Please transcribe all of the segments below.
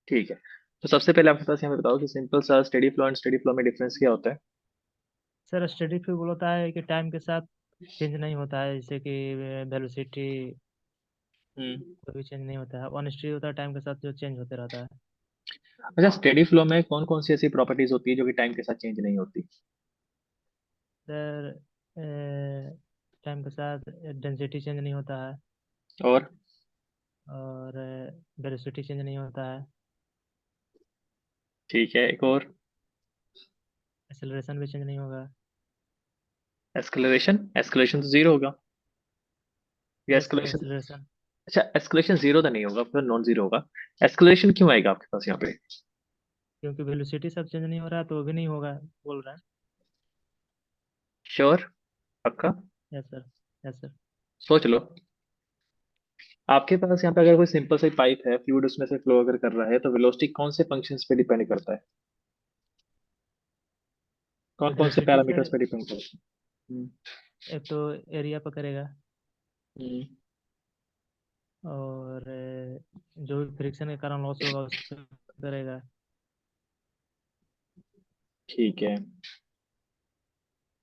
ठीक है। तो सबसे पहले आपके पास यहाँ पे बताओ कि सिंपल सा steady flow and steady flow में डिफरेंस क्या होता है। सर स्टडी फ्लो होता है कि टाइम के साथ चेंज नहीं होता है, जैसे कि वेलोसिटी हम्म। कोई भी चेंज नहीं होता है। ऑनेस्टी होता है टाइम के साथ जो चेंज होते रहता है। अच्छा, स्टेडी फ्लो में कौन कौन सी ऐसी प्रॉपर्टीज होती है जो कि टाइम के साथ चेंज नहीं होती। सर टाइम के साथ डेंसिटी चेंज नहीं होता है, और और वेलोसिटी चेंज नहीं होता है, ठीक है, एक और। एक्सेलरेशन भी चेंज नहीं होगा। एस्केलरेशन, एस्केलेशन तो जीरो होगा। या यस सर, एस्केलेशन। एक्सेलरेशन। अच्छा, एस्केलेशन जीरो तो नहीं होगा, फिर नॉन जीरो होगा। एस्केलेशन क्यों आएगा आपके पास यहाँ पे। क्योंकि वेलोसिटी सब चेंज नहीं हो रहा है तो वो भी नहीं होगा, बोल रहा है। श्योर, पक्का। Yes sir. Yes sir. सोच लो। आपके पास यहाँ पे अगर कोई सिंपल सी पाइप है, फ्लूइड उसमें से फ्लो अगर कर रहा है, तो वेलोसिटी कौन से फंक्शंस पे डिपेंड करता है। कौन कौन से वेलोसिटी पैरामीटर्स सर, पे डिपेंड करता है। एक तो एरिया पकड़ेगा, हम्म। और जो भी फ्रिक्शन के कारण लॉस होगा उस पर करेगा। ठीक है।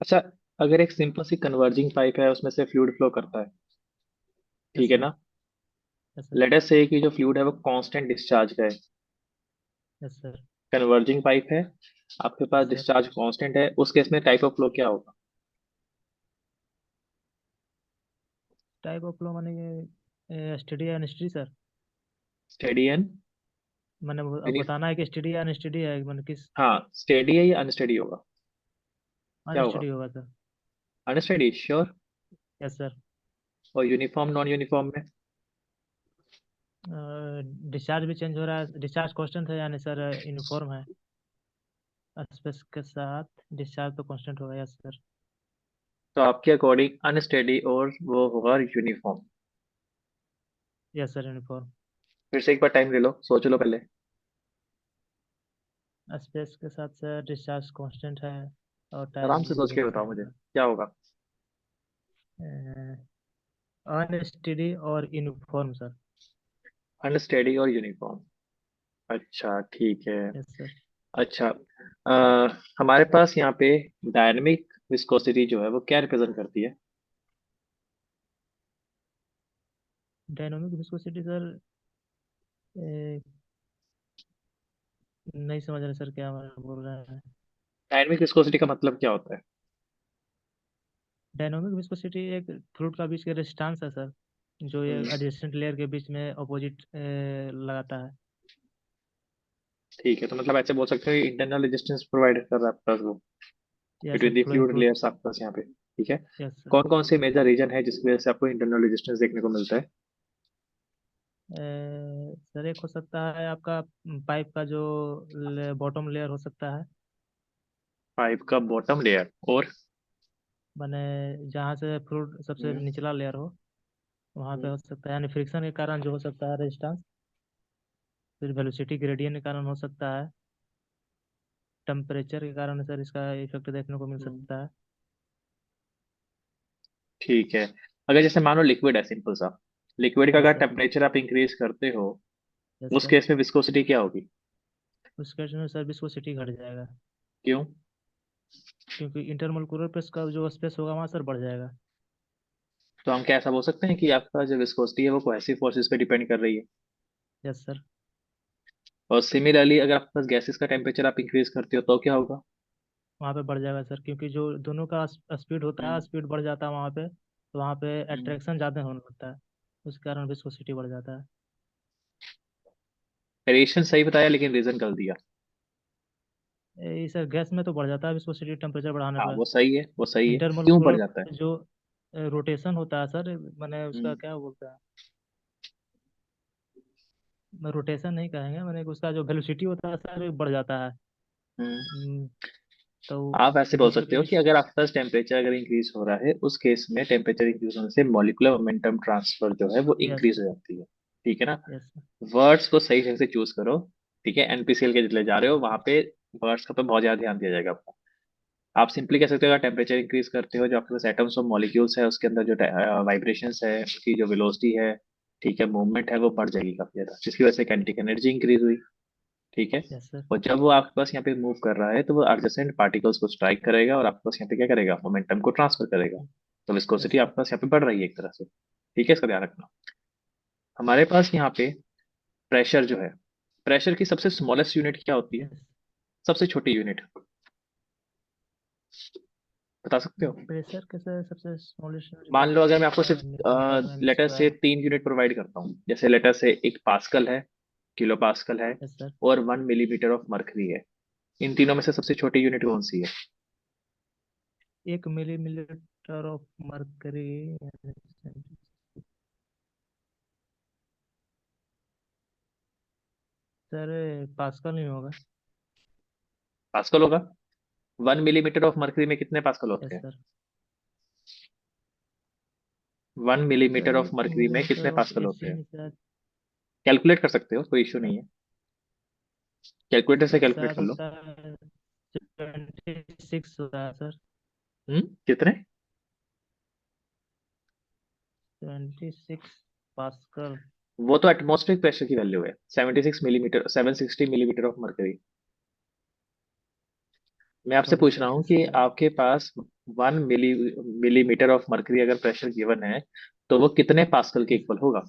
अच्छा, अगर एक सिंपल सी कन्वर्जिंग पाइप है, उसमें से फ्लूइड फ्लो करता है, यस ठीक है सर। ना। Yes sir. लेट अस से कि जो फ्लूइड है वो कांस्टेंट डिस्चार्ज का है। Yes sir. कन्वर्जिंग पाइप है, आपके पास यस सर। डिस्चार्ज कांस्टेंट है, उस केस में टाइप ऑफ फ्लो क्या होगा। टाइप ऑफ फ्लो माने स्टडी या अनस्टडी सर। स्टेडी एंड मैंने अब यूनिफ। बताना है कि स्टडी या अनस्टडी है, मैंने किस। हाँ, स्टेडी है या अनस्टेडी होगा। क्या होगा। अनस्टडी होगा sir. Unsteady, sure. Yes sir. और यूनिफॉर्म नॉन यूनिफॉर्म में। डिस्चार्ज भी चेंज हो रहा है, डिस्चार्ज कांस्टेंट है यानी सर यूनिफॉर्म है। स्पेस के साथ डिस्चार्ज तो कांस्टेंट होगा। Yes sir. तो आपके अकॉर्डिंग अनस्टेडी और वो होगा यूनिफॉर्म। Yes sir, uniform. फिर से एक बार टाइम ले लो, सोच लो पहले। स्पेस के साथ सर डिस्चार्ज कांस्टेंट है, और आराम टाइम से सोच के यूनिफॉर्म बताओ मुझे होगा। क्या होगा। अनस्टडी और यूनिफॉर्म सर। अनस्टेडी और यूनिफॉर्म। अच्छा, ठीक है। Yes sir. अच्छा, हमारे पास यहाँ पे डायनेमिक विस्कोसिटी जो है वो क्या रिप्रेजेंट करती है। डायनामिक विस्कोसिटी सर, नहीं समझ रहे सर क्या बोल रहे हैं। डायनेमिक विस्कोसिटी का मतलब क्या होता है। डायनामिक विस्कोसिटी एक फ्लूइड का बीच का रेजिस्टेंस है सर, जो ये हम्म। एडजेसेंट लेयर के बीच में अपोजिट लगाता है। ठीक है, तो मतलब ऐसे बोल सकते हो इंटरनल रेजिस्टेंस प्रोवाइड कर रहा है आपके पास वो, yes sir, between the following fluid fluid. Layers आपके पास यहाँ पे। ठीक है। Yes sir. कौन कौन से मेजर रीजन है जिसकी वजह से आपको इंटरनल रेजिस्टेंस देखने को मिलता है। सर एक हो सकता है आपका पाइप का जो बॉटम लेयर हो सकता है, पाइप का बॉटम लेयर और। माने जहाँ से फ्लूइड सबसे हम्म। निचला लेयर हो वहाँ पे हम्म। हो सकता है, यानी फ्रिक्शन के कारण जो हो सकता है रेजिस्टेंस। फिर वेलोसिटी ग्रेडियंट के कारण हो सकता है। टेम्परेचर के कारण सर इसका इफेक्ट देखने को मिल हम्म। सकता है। ठीक है। अगर जैसे मान लो लिक्विड है सिंपल सा, लिक्विड का यस अगर सर। टेम्परेचर आप इंक्रीज करते हो, यस उस सर। केस में विस्कोसिटी क्या होगी। उस केस में सर विस्कोसिटी घट जाएगा, क्यों। क्योंकि इंटरमोलिकुलर प्रेस का जो स्पेस होगा वहाँ सर बढ़ जाएगा। तो हम क्या ऐसा बोल सकते हैं कि आपका जो विस्कोसिटी है वो कोहेसिव फोर्सेस पे डिपेंड कर रही है। Yes sir. और सिमिलरली अगर आपके पास गैसेस का टेम्परेचर आप इंक्रीज करते हो तो क्या होगा। वहाँ पे बढ़ जाएगा सर, क्योंकि जो दोनों का स्पीड होता है, हम्म। स्पीड बढ़ जाता है वहाँ पे, तो वहाँ पे हम्म। अट्रैक्शन ज़्यादा होने लगता है। उस कारण विस्कोसिटी बढ़ जाता है। वेरिएशन सही बताया लेकिन रीजन गलत दिया। ये सर गैस में तो बढ़ जाता है विस्कोसिटी टेम्परेचर बढ़ाने हाँ, पर। वो सही है, वो सही है, क्यों बढ़ इंटरमोलिकुलर जाता है। जो रोटेशन होता है सर, मैंने उसका हम्म। क्या बोलता है, रोटेशन नहीं कहेंगे, मैंने उसका जो वेलोसिटी होता है सर बढ़ जाता है। हम्म। हम्म, तो आप ऐसे बोल जिससे कि सकते हो कि अगर आपके पास टेम्परेचर अगर इंक्रीज हो रहा है, उस केस में टेम्परेचर इंक्रीज होने से मॉलिक्यूलर मोमेंटम ट्रांसफर जो है वो यस इंक्रीज सर। हो जाती है। ठीक है ना। Yes sir. वर्ड्स को सही ढंग से चूज करो। ठीक है, एनपीसीएल के जितने जा रहे हो वहां पे वर्ड्स का पे बहुत ज्यादा ध्यान दिया जाएगा आपको। आप सिंपली कह सकते हो अगर टेम्परेचर इंक्रीज करते हो, जो आपके पास एटम्स और मॉलिक्यूल्स है उसके अंदर जो वाइब्रेशंस है, उसकी जो वेलोसिटी है, ठीक है, मूवमेंट है, वो बढ़ जाएगी काफी ज्यादा, जिसकी वजह से काइनेटिक एनर्जी इंक्रीज हुई। ठीक है। Yes sir. और जब वो आपके पास यहाँ पे मूव कर रहा है तो वो एडजेसेंट पार्टिकल्स को स्ट्राइक करेगा और आपके पास यहाँ पे क्या करेगा, मोमेंटम को ट्रांसफर करेगा। तो यस विस्कोसिटी सर। आपके पास यहाँ पे बढ़ रही है एक तरह से। ठीक है, इसका ध्यान रखना। हमारे पास यहाँ पे प्रेशर जो है, प्रेशर की सबसे स्मॉलेस्ट यूनिट क्या होती है, यस। सबसे छोटी यूनिट बता सकते हो? प्रेशर के सर सबसे स्मॉलेस्ट मान लो अगर मैं आपको सिर्फ मिलीमीटर में लेटर से स्क्वायर। 3 यूनिट प्रोवाइड करता हूँ, जैसे लेटर से एक पास्कल है, किलो पास्कल है, यस सर। और 1 मिलीमीटर ऑफ मरकरी है। इन तीनों में से सबसे छोटी यूनिट कौन सी है? 1 millimetre of mercury. Sir pascal नहीं होगा। पास्कल होगा। 1 मिलीमीटर ऑफ मरकरी में कितने पास्कल होते यस हैं? सर। 1 मिलीमीटर सर ऑफ एक मरकरी में मिलीमीटर कितने ऑफ पास्कल होते एसी हैं? में शायद। कैलकुलेट कर सकते हो, कोई इश्यू नहीं है। कैलकुलेटर से सर कैलकुलेट शायद कर लो। होता है 26 होता है सर। कितने? 26 पास्कल। वो तो एटमॉस्फेरिक प्रेशर की वैल्यू है, 76 मिलीमीटर, 760 मिलीमीटर ऑफ मरकरी। मैं आपसे सॉरी पूछ रहा सर हूँ कि सर। आपके पास 1 मिलीमीटर ऑफ मरकरी अगर प्रेशर गिवन है, तो वो कितने पास्कल के यस। इक्वल होगा?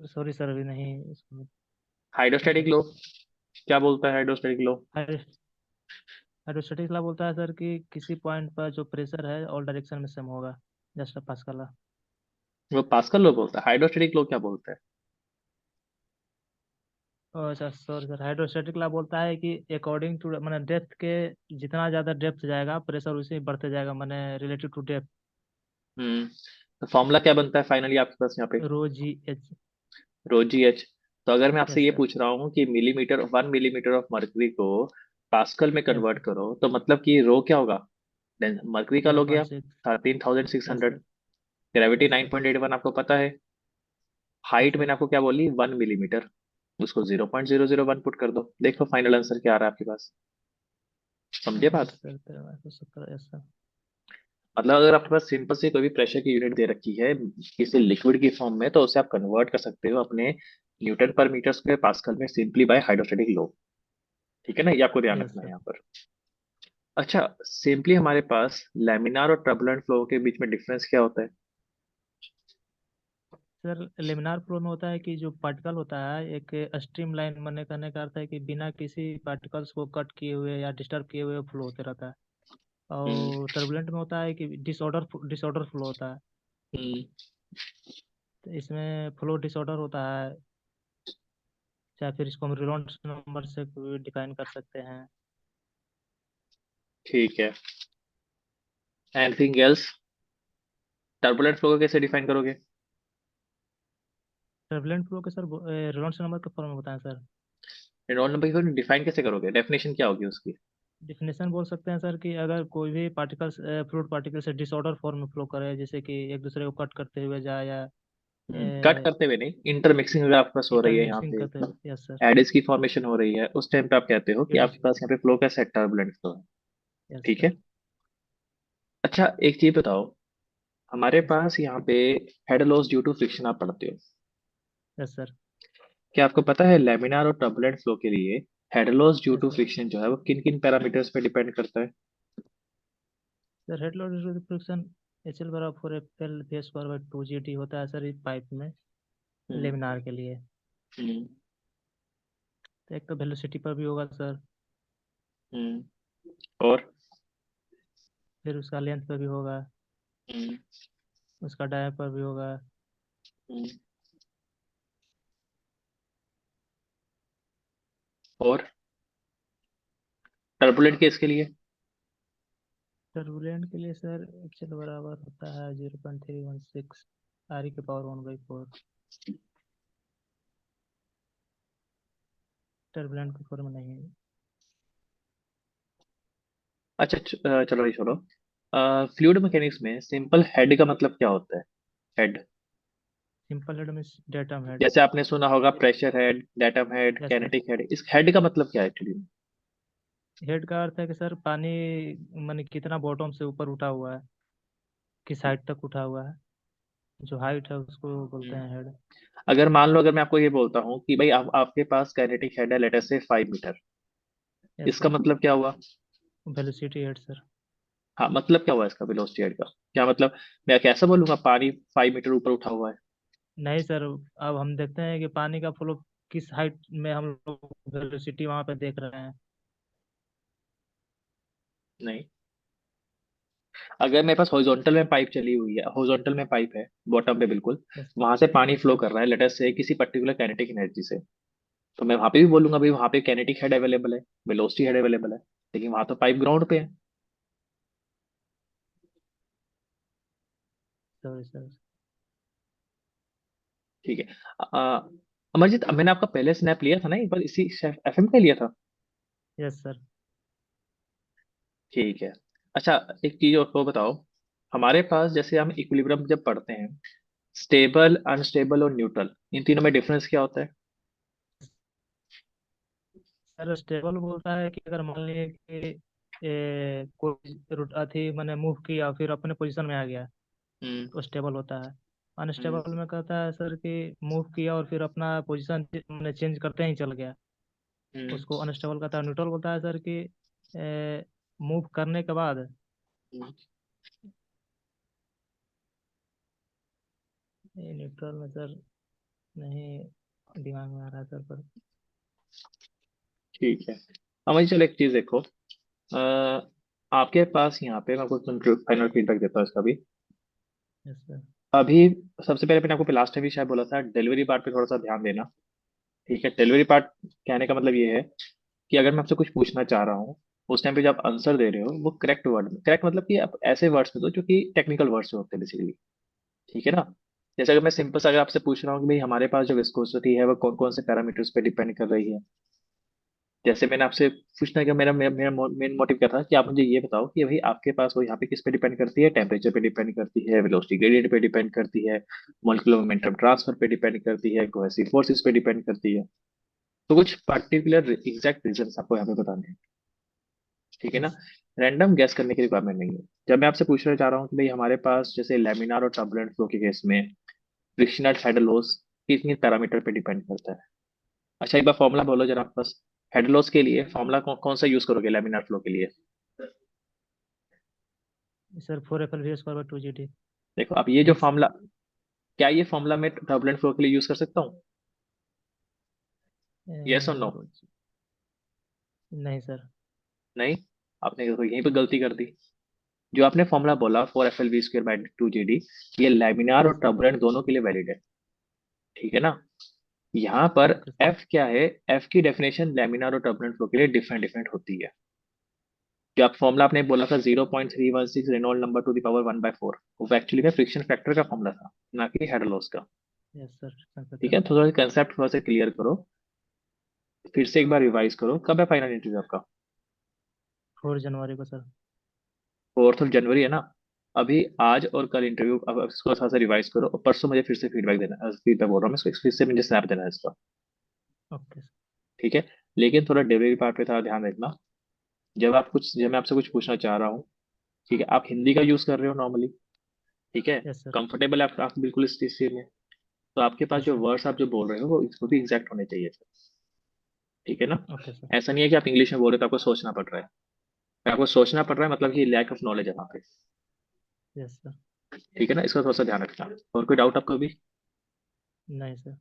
सॉरी सर अभी नहीं इसको। हाइड्रोस्टैटिक लो क्या बोलता है? हाइड्रोस्टैटिक लो हाइड्रोस्टैटिक लॉ बोलता है सर कि किसी पॉइंट पर जो प्रेशर है ऑल डायरेक्शन में सेम होगा। Just pascal law. वो पास्कल लो बोलता है, हाइड्रोस्टैटिक लो क्या बोलता है? अच्छा सॉरी सर हाइड्रोस्टैटिक लॉ बोलता है कि अकॉर्डिंग टू मैंने डेप्थ के जितना ज़्यादा डेप्थ जाएगा प्रेशर उसी बढ़ते जाएगा मैंने रिलेटिव टू डेप्थ। हम्म। तो फॉर्मूला क्या बनता है फाइनली आपके पास यहाँ पे? रो जी एच। रो जी एच। तो अगर मैं आपसे यस ये सर। पूछ रहा हूँ कि मिलीमीटर, 1 मिलीमीटर ऑफ मरकरी को पास्कल में यस कन्वर्ट सर। करो, तो मतलब कि रो क्या होगा? मरकरी का जीरो लोगे पॉइंट आप six 13,600। Yes sir. Gravity yes nine sir. Point eight one आपको पता है। Yes height sir. मैंने आपको क्या बोली, 1 मिलीमीटर। उसको 0.001 पुट कर दो, देखो फाइनल आंसर क्या आ रहा है आपके पास। समझे बात? Yes sir 13,117 yes sir. मतलब अगर आपके पास सिंपल से कोई भी प्रेशर की यूनिट दे रखी है किसी लिक्विड की फॉर्म में, तो उसे आप कन्वर्ट कर सकते हो अपने न्यूटन पर मीटर स्क्वायर पास्कल में, सिंपली बाय हाइड्रोस्टैटिक लॉ। ठीक है ना, ये आपको ध्यान यस रखना है सर। यहाँ पर। अच्छा, सिंपली हमारे पास लैमिनार और टर्बुलेंट फ्लो के बीच में डिफरेंस क्या होता है? सर लेमिनार फ्लो में होता है कि जो पार्टिकल होता है एक स्ट्रीम लाइन बनने करने का अर्थ है कि बिना किसी पार्टिकल्स को कट किए हुए या डिस्टर्ब किए हुए फ्लो होते रहता है। हम्म। और टर्बुलेंट में होता है कि डिसऑर्डर फ्लो होता है। हम्म। तो इसमें फ्लो डिसऑर्डर होता है। चाहे फिर इसको हम रेनॉल्ड्स नंबर से डिफाइन कर सकते हैं। ठीक है। Anything else? टर्बुलेंट फ्लो को कैसे डिफाइन करोगे? टर्बुलेंट फ्लो के सर रेनॉल्ड्स नंबर का फॉर्म बताएं सर। रेनॉल्ड नंबर को डिफाइन कैसे करोगे, डेफिनेशन क्या होगी उसकी? डिफिनेशन बोल सकते हैं सर कि अगर कोई भी पार्टिकल्स फ्लूइड पार्टिकल से डिसऑर्डर फॉर्म में फ्लो करे जैसे कि एक दूसरे को कट करते हुए जाए या कट करते हुए नहीं, इंटरमिक्सिंग अगर आपके पास हो रही है यहाँ इंटरमिक्सिंग पे, करते हुए यस सर। एडिस की फॉर्मेशन हो रही है, उस टाइम पे आप कहते हो कि आपके पास यहाँ पे फ्लो कैसा है, टर्बुलेंट फ्लो है। यस ठीक सर। है। अच्छा, एक चीज बताओ, हमारे यस पास यहाँ पे head loss due to friction आप पढ़ते हो। Yes sir. क्या आपको पता है लेमिनार और टर्बुलेंट फ्लो के लिए head loss due yes to sir. Friction जो है वो किन किन पैरामीटर्स पे डिपेंड करता है? Sir head load friction h l बराबर 4 FL v square by 2 GT होता है सर इस पाइप में हम्म। लेमिनार के लिए। हम्म। तो एक तो वेलोसिटी पर भी होगा सर। और? फिर उसका लेंथ पर भी होगा। हम्म। उसका डाया पर भी होगा। हम्म। और टर्बुलेंट केस के लिए? टर्बुलेंट के लिए सर एच एल बराबर होता है 0.316 आर ई के पावर 1/4। टर्बुलेंट की फॉर्म नहीं है। अच्छा, चलो ये छोड़ो। फ्लूइड मैकेनिक्स में सिंपल हेड का मतलब क्या होता है? हेड, सिंपल हेड में डेटम हेड। जैसे आपने सुना होगा pressure head, datum head, yes sir. Kinetic head, इस हेड का मतलब क्या है एक्चुअली? हेड का अर्थ है कि सर पानी माने कितना बॉटम से ऊपर उठा हुआ है, किस हाइट तक उठा हुआ है, जो हाइट है उसको बोलते हम्म। हैं हेड। अगर मान लो, अगर मैं आपको ये बोलता हूँ कि भाई आपके पास काइनेटिक हेड है लेटर से 5 मीटर, यस इसका सर। मतलब क्या हुआ? Velocity head sir. हाँ, मतलब क्या हुआ इसका वेलोसिटी हेड का? क्या मतलब? मैं कैसे बोलूंगा पानी 5 मीटर ऊपर उठा हुआ है? नहीं सर, अब हम देखते हैं कि पानी का फ्लो किस हाइट में हम लोग वेलोसिटी वहाँ पे देख रहे हैं। नहीं, अगर मेरे पास हॉरिजॉन्टल में पाइप चली हुई है, हॉरिजॉन्टल में पाइप है बॉटम पे बिल्कुल, यस। वहां से पानी यस फ्लो सर। कर रहा है लेटर से किसी पर्टिकुलर काइनेटिक एनर्जी से, तो मैं वहां पे भी बोलूंगा भाई वहां पे काइनेटिक हेड अवेलेबल है, वेलोसिटी हेड अवेलेबल है। लेकिन वहां तो पाइप ग्राउंड पे है। Sorry sir. ठीक है। अमरजीत, अब मैंने आपका पहले स्नैप लिया था ना एक बार, इसी एफएम का लिया था। Yes sir. ठीक है। अच्छा, एक चीज और को बताओ, हमारे पास जैसे हम इक्विलिब्रियम जब पढ़ते हैं, स्टेबल, अनस्टेबल और न्यूट्रल, इन तीनों में डिफरेंस क्या होता है? सर स्टेबल बोलता है कि अगर मान लीजिए कि कोई रूट अथी मैंने मूव किया फिर अपने पोजीशन में आ गया हम्म। तो स्टेबल होता है। हम्म। अनस्टेबल में कहता है सर कि मूव किया और फिर अपना पोजीशन मैंने चेंज करते ही चल गया, हम्म। उसको अनस्टेबल कहता है। न्यूट्रल बोलता है सर कि मूव करने के बाद, हम्म। ये न्यूट्रल में सर नहीं दिमाग में आ रहा है सर पर। ठीक है। अमरजीत, चलो एक चीज देखो, आपके पास यहाँ पे मैं कुछ फाइनल फीडबैक देता हूँ इसका भी। Yes sir. अभी सबसे पहले मैंने आपको लास्ट टाइम भी शायद बोला था, डिलीवरी पार्ट पे थोड़ा सा ध्यान देना। ठीक है, डिलीवरी पार्ट कहने का मतलब ये है कि अगर मैं आपसे कुछ पूछना चाह रहा हूँ, उस टाइम पे जब आप आंसर दे रहे हो वो करेक्ट वर्ड में, करेक्ट मतलब कि आप ऐसे वर्ड्स में दो जो कि टेक्निकल वर्ड्स होते हैं बेसिकली। ठीक है ना? जैसे अगर मैं सिंपल सा अगर आपसे पूछ रहा हूँ कि भाई हमारे पास जो विस्कोसिटी है वो कौन कौन से पैरामीटर्स पे डिपेंड कर रही है, जैसे मैंने आपसे पूछने का मेरा मेरा मेरा मेन मोटिव क्या था कि आप मुझे ये बताओ कि भाई आपके पास वो यहाँ पे किस पे डिपेंड करती है, टेम्परेचर पे डिपेंड करती है, वेलोसिटी ग्रेडियंट पे डिपेंड करती है, मॉलिक्यूलर मोमेंटम ट्रांसफर पे डिपेंड करती है, कोहेसिव फोर्सेस पे डिपेंड करती है। तो कुछ पर्टिकुलर एग्जैक्ट रीजन आपको यहाँ पे बताने हैं। ठीक है ना? यस। रैंडम गैस करने की रिक्वायरमेंट नहीं है। जब मैं आपसे पूछना चाह रहा हूँ कि भाई हमारे पास जैसे लेमिनार और टर्बुलेंट फ्लो के केस में फ्रिक्शनल हेड लॉस कितने पैरामीटर पे डिपेंड करता है? अच्छा, एक बार फॉर्मूला बोलो जरा आप बस। हेड लॉस के लिए फॉर्मूला कौन सा यूज करोगे लेमिनार फ्लो के लिए? Sir 4 FLV² 2 GT। देखो, अब ये जो हिट्स। फॉर्मूला, क्या ये फॉर्मूला मैं टर्बुलेंट फ्लो के लिए यूज कर सकता हूँ? यस और नो? नहीं सर। नहीं। आपने देखो यहीं पे गलती कर दी। जो आपने फॉर्मूला बोला 4 FLV² बाई 2 GD, ये लेमिनार और यस सर। टर्बुलेंट दोनों के लिए वैलिड है। ठीक है ना? यहाँ पर ओके सर। एफ क्या है? एफ की डेफिनेशन लेमिनार और टर्बुलेंट फ्लो के लिए डिफरेंट डिफरेंट होती है। जो आप फॉर्मूला आपने बोला था 0.316 Reynold number to the power 1/4, वो एक्चुअली में फ्रिक्शन फैक्टर का फॉर्मूला था, ना कि हेड लॉस का। यस ठीक सर। है, तो थोड़ा कंसेप्ट थोड़ा सा क्लियर करो, फिर से एक बार रिवाइज करो। कब है फाइनल इंटरव्यू आपका? 4 जनवरी को सर। 4 जनवरी है ना? अभी आज और कल इंटरव्यू, अब इसको थोड़ा सा रिवाइज करो और परसों मुझे फिर से फीडबैक देना, फीडबैक बोल रहा हूँ मैं इसको, फिर से मुझे स्नैप देना है इसका। Okay sir. ठीक है। लेकिन थोड़ा डिलीवरी पार्ट पे थोड़ा ध्यान रखना। जब मैं आपसे कुछ पूछना चाह रहा हूँ, ठीक है, आप हिंदी का यूज कर रहे हो नॉर्मली, ठीक है, यस सर। कंफर्टेबल है आप बिल्कुल इस चीज में, तो आपके पास यस जो सर। वर्ड्स आप जो बोल रहे हो वो इसको भी एग्जैक्ट होने चाहिए सर। ठीक है ना? Okay sir. ऐसा नहीं है कि आप इंग्लिश में बोल रहे हो तो आपको सोचना पड़ रहा है, आपको सोचना पड़ रहा है मतलब कि लैक ऑफ नॉलेज है वहाँ पे। Yes sir. ठीक है ना? इसका थोड़ा सा ध्यान रखना। और कोई डाउट आपको भी? नहीं सर।